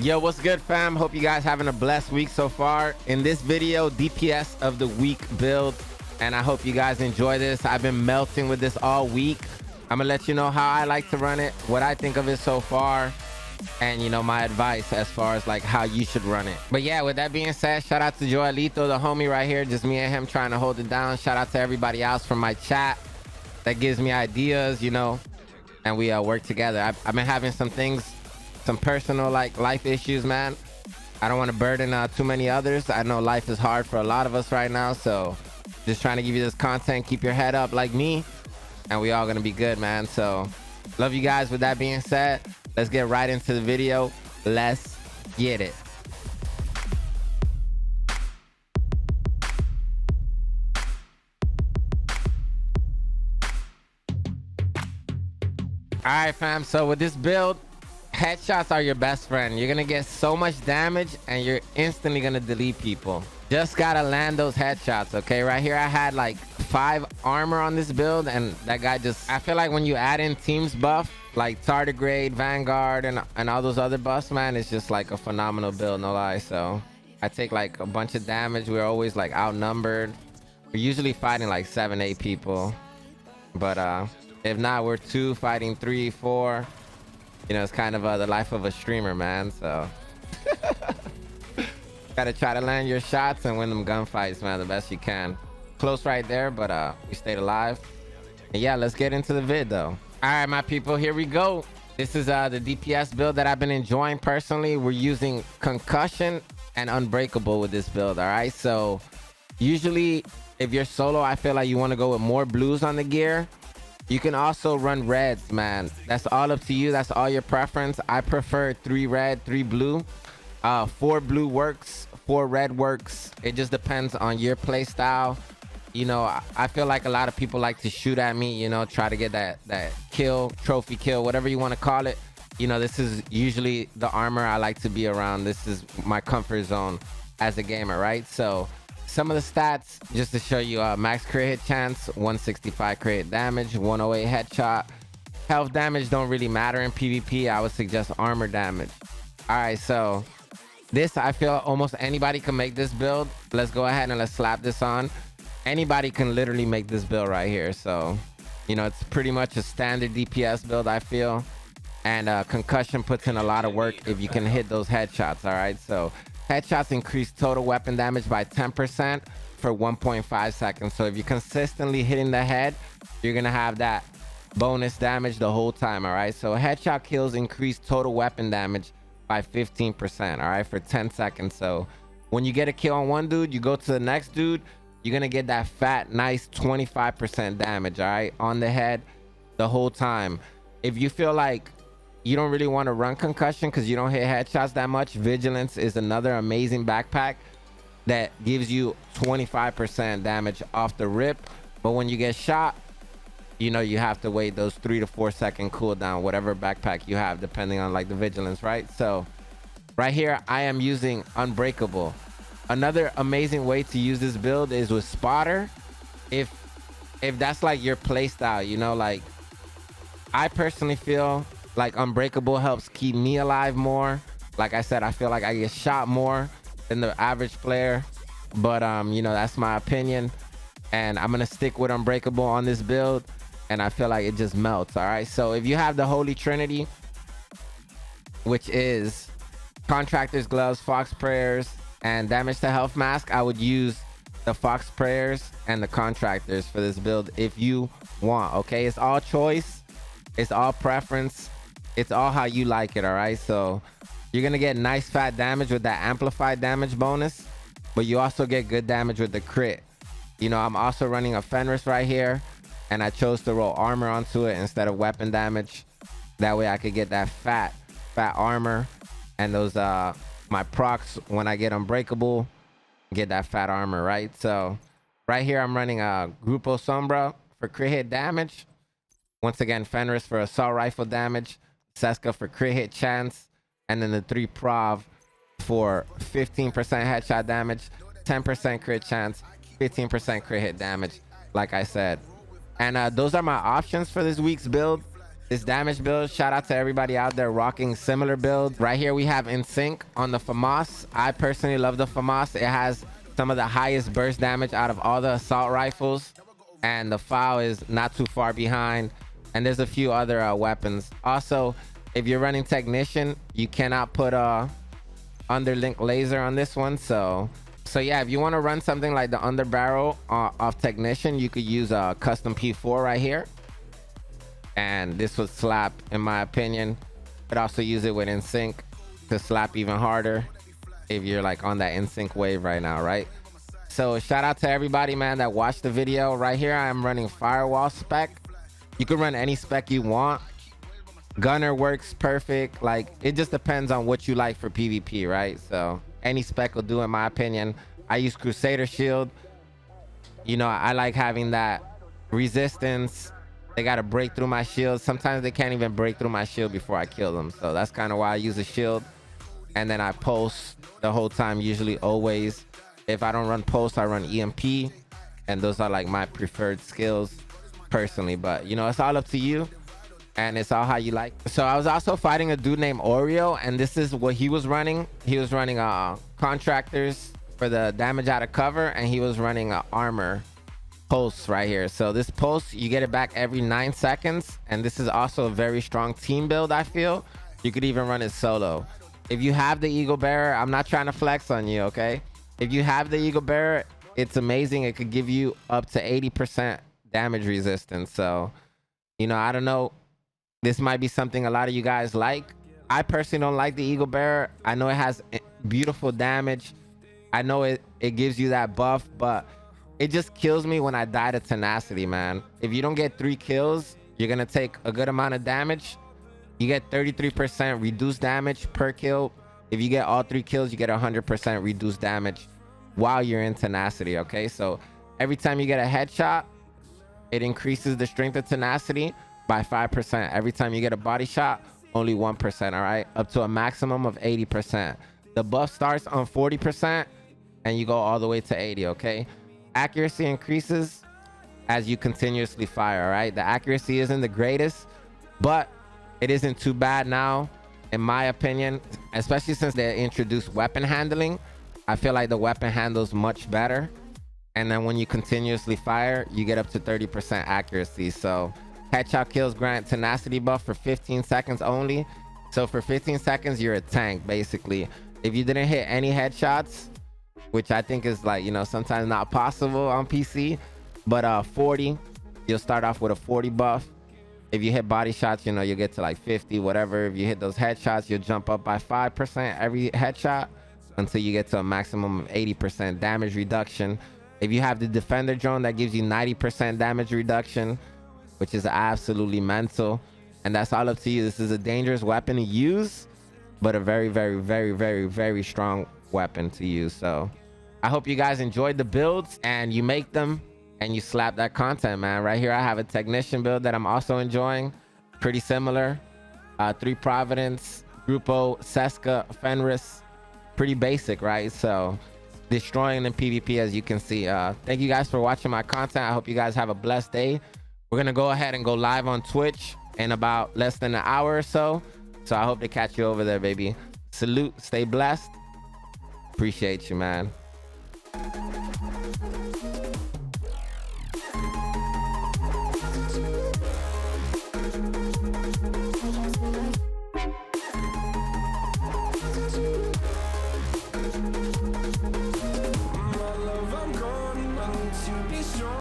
Yo, what's good, fam? Hope you guys having a blessed week so far. In this video, DPS of the week build, and I hope you guys enjoy this. I've been melting with this all week. I'm gonna let you know how I like to run it, what I think of it so far, and you know, my advice as far as like how you should run it. But yeah, with that being said, shout out to Joelito, the homie right here. Just me and him trying to hold it down. Shout out to everybody else from my chat that gives me ideas, you know, and we work together. I've been having some things, some personal like life issues, man. I don't want to burden too many others. I know life is hard for a lot of us right now, so just trying to give you this content. Keep your head up like me, and we all gonna be good, man. So love you guys. With that being said, let's get right into the video. Let's get it. All right, fam. So with this build, headshots are your best friend. You're gonna get so much damage and you're instantly gonna delete people. Just gotta land those headshots, okay? Right here I had like 5 armor on this build, and that guy just, I feel like when you add in teams buff like tardigrade, vanguard, and all those other buffs, man, it's just like a phenomenal build, no lie. So I take like a bunch of damage. We're always like outnumbered. We're usually fighting like 7-8 people, but if not, we're 2 fighting 3, 4. You know, it's kind of the life of a streamer, man. So gotta try to land your shots and win them gunfights, man, the best you can. Close right there, but we stayed alive. And yeah, let's get into the vid though. All right, my people, here we go. This is the DPS build that I've been enjoying personally. We're using concussion and unbreakable with this build. All right, so usually if you're solo, I feel like you want to go with more blues on the gear. You can also run reds, man. That's all up to you. That's all your preference. I prefer 3 red, 3 blue. 4 blue works, 4 red works. It just depends on your play style. You know, I feel like a lot of people like to shoot at me, you know, try to get that kill, trophy kill, whatever you want to call it. You know, this is usually the armor I like to be around. This is my comfort zone as a gamer, right? So some of the stats, just to show you, max crit hit chance, 165 crit hit damage, 108 headshot. Health damage don't really matter in PvP. I would suggest armor damage. All right, so this, I feel almost anybody can make this build. Let's go ahead and let's slap this on. Anybody can literally make this build right here. So, you know, it's pretty much a standard DPS build, I feel. And concussion puts in a lot of work if you can hit those headshots, all right? So headshots increase total weapon damage by 10% for 1.5 seconds. So if you're consistently hitting the head, you're gonna have that bonus damage the whole time, all right? So headshot kills increase total weapon damage by 15%, all right, for 10 seconds. So when you get a kill on one dude, you go to the next dude, you're gonna get that fat, nice 25% damage, all right, on the head the whole time. If you feel like you don't really want to run concussion because you don't hit headshots that much, vigilance is another amazing backpack that gives you 25% damage off the rip. But when you get shot, you know, you have to wait those 3 to 4 second cooldown, whatever backpack you have, depending on like the vigilance, right? So right here I am using unbreakable. Another amazing way to use this build is with spotter. If that's like your play style, you know, like I personally feel like unbreakable helps keep me alive more. Like I said, I feel like I get shot more than the average player, but you know, that's my opinion, and I'm gonna stick with unbreakable on this build, and I feel like it just melts. All right, so if you have the Holy Trinity, which is Contractor's Gloves, Fox Prayers, and Damage to Health Mask, I would use the Fox Prayers and the Contractors for this build if you want, okay? It's all choice, it's all preference, it's all how you like it, all right? So you're gonna get nice fat damage with that amplified damage bonus, but you also get good damage with the crit. You know, I'm also running a Fenris right here, and I chose to roll armor onto it instead of weapon damage. That way I could get that fat armor, and those my procs when I get unbreakable, get that fat armor, right? So right here I'm running a Grupo Sombra for crit hit damage. Once again, Fenris for assault rifle damage, Seska for crit hit chance, and then the 3 Prov for 15% headshot damage, 10% crit chance, 15% crit hit damage, like I said. And those are my options for this week's build. this damage build. Shout out to everybody out there rocking similar builds. Right here we have InSync on the FAMAS. I personally love the FAMAS. It has some of the highest burst damage out of all the assault rifles, and the FAL is not too far behind. And there's a few other weapons. Also, if you're running Technician, you cannot put a underlink laser on this one. So yeah, if you want to run something like the underbarrel of Technician, you could use a custom P4 right here, and this would slap, in my opinion. But also use it with InSync to slap even harder if you're like on that InSync wave right now, right? So shout out to everybody, man, that watched the video. Right here I am running Firewall spec. You can run any spec you want. Gunner works perfect. Like, it just depends on what you like for PvP, right? So any spec will do, in my opinion. I use Crusader Shield. You know, I like having that resistance. They got to break through my shield. Sometimes they can't even break through my shield before I kill them. So that's kind of why I use a shield. And then I pulse the whole time, usually, always. If I don't run pulse, I run EMP. And those are like my preferred skills personally. But, you know, it's all up to you. And it's all how you like. So I was also fighting a dude named Oreo, and this is what he was running. He was running contractors for the damage out of cover, and he was running armor pulse right here. So this pulse, you get it back every 9 seconds, and this is also a very strong team build. I feel you could even run it solo. If you have the Eagle Bearer, I'm not trying to flex on you, okay? If you have the Eagle Bearer, it's amazing. It could give you up to 80% damage resistance. So, you know, I don't know. This might be something a lot of you guys like. I personally don't like the Eagle Bearer. I know it has beautiful damage. I know it gives you that buff, but it just kills me when I die to tenacity, man. If you don't get 3 kills, you're going to take a good amount of damage. You get 33% reduced damage per kill. If you get all 3 kills, you get 100% reduced damage while you're in tenacity, okay? So every time you get a headshot, it increases the strength of tenacity by 5%. Every time you get a body shot, only 1%, all right? Up to a maximum of 80%. The buff starts on 40% and you go all the way to 80, okay? Accuracy increases as you continuously fire, all right? The accuracy isn't the greatest, but it isn't too bad now, in my opinion, especially since they introduced weapon handling. I feel like the weapon handles much better. And then when you continuously fire, you get up to 30% accuracy. So headshot kills grant tenacity buff for 15 seconds only. So for 15 seconds, you're a tank, basically. If you didn't hit any headshots, which I think is like, you know, sometimes not possible on PC, but 40, you'll start off with a 40 buff. If you hit body shots, you know, you'll get to like 50, whatever. If you hit those headshots, you'll jump up by 5% every headshot until you get to a maximum of 80% damage reduction. If you have the Defender drone, that gives you 90% damage reduction, which is absolutely mental. And that's all up to you. This is a dangerous weapon to use, but a very, very, very, very, very strong weapon to use. So I hope you guys enjoyed the builds and you make them and you slap that content, man. Right here I have a Technician build that I'm also enjoying. Pretty similar. 3 Providence, Grupo, Seska, Fenris. Pretty basic, right? So destroying in PvP, as you can see. Thank you guys for watching my content. I hope you guys have a blessed day. We're gonna go ahead and go live on Twitch in about less than an hour or so. So I hope to catch you over there, baby. Salute, stay blessed. Appreciate you, man.